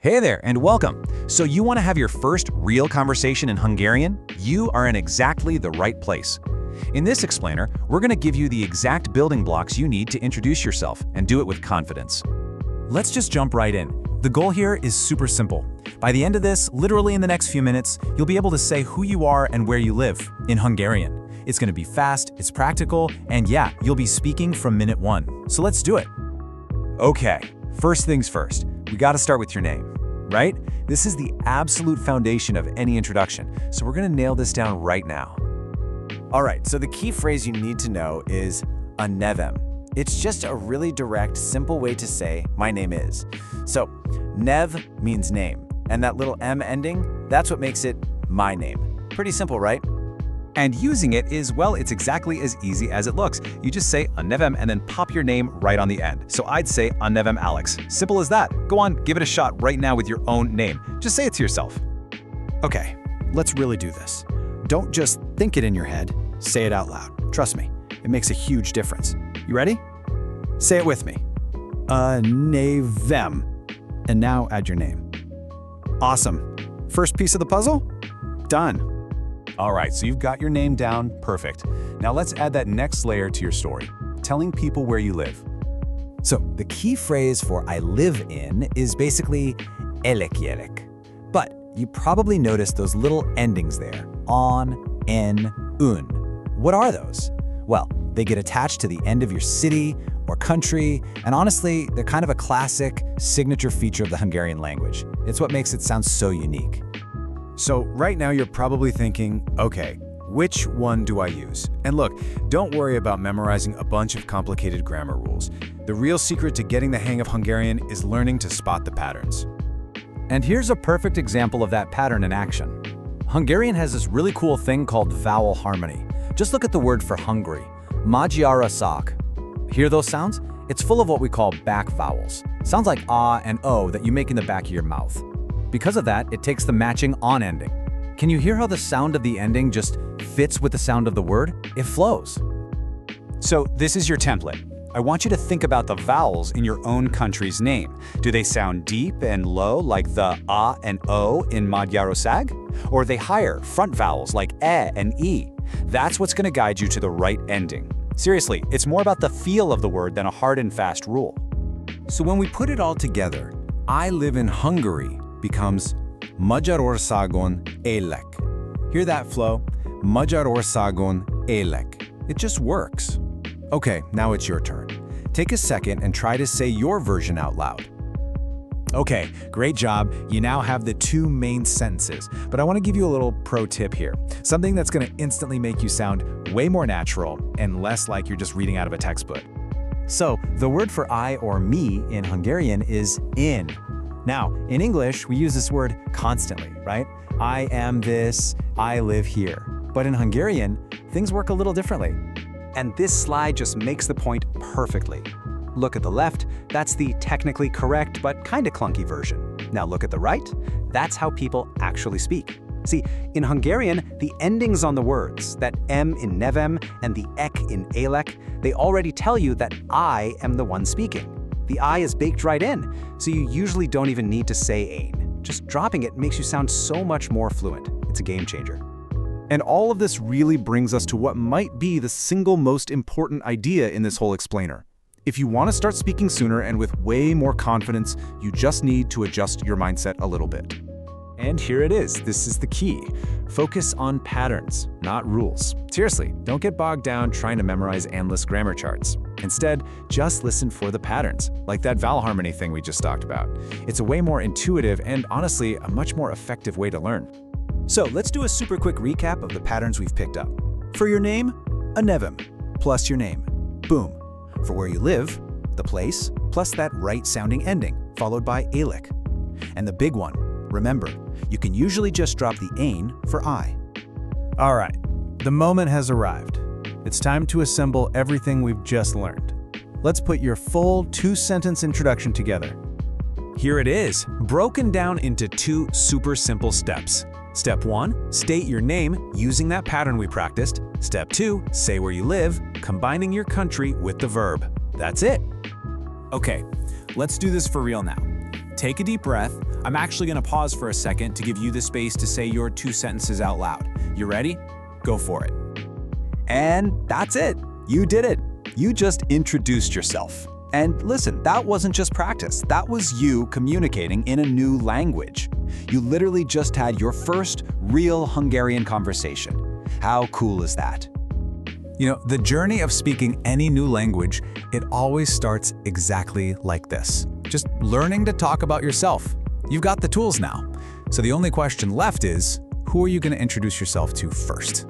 Hey there, and welcome. So you want to have your first real conversation in Hungarian? You are in exactly the right place. In this explainer, we're going to give you the exact building blocks you need to introduce yourself and do it with confidence. Let's just jump right in. The goal here is super simple. By the end of this, literally in the next few minutes, you'll be able to say who you are and where you live in Hungarian. It's going to be fast, it's practical, and yeah, you'll be speaking from minute one. So let's do it. Okay, first things first, we got to start with your name, right? This is the absolute foundation of any introduction, so we're going to nail this down right now. All right, so the key phrase you need to know is a nevem. It's just a really direct, simple way to say my name is. So nev means name, and that little M ending, that's what makes it my name. Pretty simple, right? And using it is, well, it's exactly as easy as it looks. You just say a nevem and then pop your name right on the end. So I'd say a nevem Alex. Simple as that. Go on, give it a shot right now with your own name. Just say it to yourself. Okay, let's really do this. Don't just think it in your head, say it out loud. Trust me, it makes a huge difference. You ready? Say it with me. Nevem. And now add your name. Awesome. First piece of the puzzle? Done. All right, so you've got your name down, perfect. Now let's add that next layer to your story, telling people where you live. So the key phrase for I live in is basically élek. But you probably noticed those little endings there, on, en, un. What are those? Well, they get attached to the end of your city or country, and honestly, they're kind of a classic signature feature of the Hungarian language. It's what makes it sound so unique. So right now you're probably thinking, okay, which one do I use? And look, don't worry about memorizing a bunch of complicated grammar rules. The real secret to getting the hang of Hungarian is learning to spot the patterns. And here's a perfect example of that pattern in action. Hungarian has this really cool thing called vowel harmony. Just look at the word for Hungary, Magyarország. Hear those sounds? It's full of what we call back vowels. Sounds like ah and o that you make in the back of your mouth. Because of that, it takes the matching on ending. Can you hear how the sound of the ending just fits with the sound of the word? It flows. So this is your template. I want you to think about the vowels in your own country's name. Do they sound deep and low like the a and o in Magyarország? Or are they higher, front vowels like e and e? That's what's going to guide you to the right ending. Seriously, it's more about the feel of the word than a hard and fast rule. So when we put it all together, I live in Hungary becomes Magyarországon élek. Hear that flow? Magyarországon élek. It just works. Okay, now it's your turn. Take a second and try to say your version out loud. Okay, great job. You now have the two main sentences, but I want to give you a little pro tip here. Something that's going to instantly make you sound way more natural and less like you're just reading out of a textbook. So the word for I or me in Hungarian is in. Now, in English, we use this word constantly, right? I am this, I live here. But in Hungarian, things work a little differently. And this slide just makes the point perfectly. Look at the left, that's the technically correct but kind of clunky version. Now look at the right, that's how people actually speak. See, in Hungarian, the endings on the words, that M in nevem and the ek in élek, they already tell you that I am the one speaking. The I is baked right in, so you usually don't even need to say ain. Just dropping it makes you sound so much more fluent. It's a game changer. And all of this really brings us to what might be the single most important idea in this whole explainer. If you want to start speaking sooner and with way more confidence, you just need to adjust your mindset a little bit. And here it is. This is the key. Focus on patterns, not rules. Seriously, don't get bogged down trying to memorize endless grammar charts. Instead, just listen for the patterns, like that vowel harmony thing we just talked about. It's a way more intuitive and, honestly, a much more effective way to learn. So let's do a super quick recap of the patterns we've picked up. For your name, a nevem, plus your name. Boom. For where you live, the place, plus that right-sounding ending, followed by élek. And the big one, remember, you can usually just drop the ain for I. All right, the moment has arrived. It's time to assemble everything we've just learned. Let's put your full two-sentence introduction together. Here it is, broken down into two super simple steps. Step 1, state your name using that pattern we practiced. Step 2, say where you live, combining your country with the verb. That's it. Okay, let's do this for real now. Take a deep breath. I'm actually going to pause for a second to give you the space to say your 2 sentences out loud. You ready? Go for it. And that's it. You did it. You just introduced yourself. And listen, that wasn't just practice. That was you communicating in a new language. You literally just had your first real Hungarian conversation. How cool is that? You know, the journey of speaking any new language, it always starts exactly like this. Just learning to talk about yourself. You've got the tools now. So the only question left is, who are you going to introduce yourself to first?